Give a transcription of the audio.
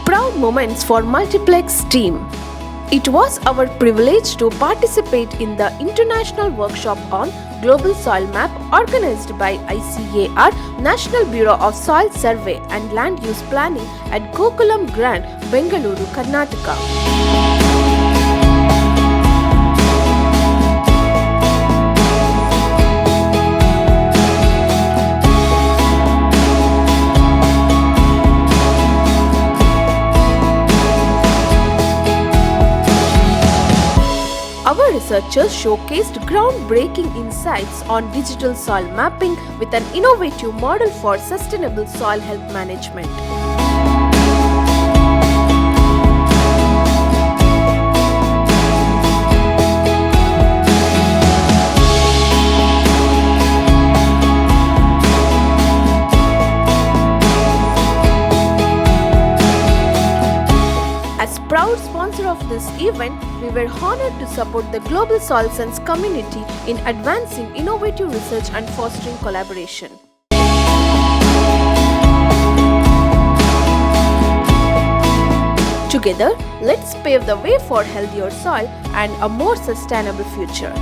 Proud moments for Multiplex Team. It was our privilege to participate in the international workshop on Global Soil Map organized by ICAR, National Bureau of Soil Survey and Land Use Planning at Gokulam, Bengaluru, Karnataka. Our researchers showcased groundbreaking insights on digital soil mapping with an innovative model for sustainable soil health management. As proud sponsor of this event, we were honored to support the global soil science community in advancing innovative research and fostering collaboration. Together, let's pave the way for healthier soil and a more sustainable future.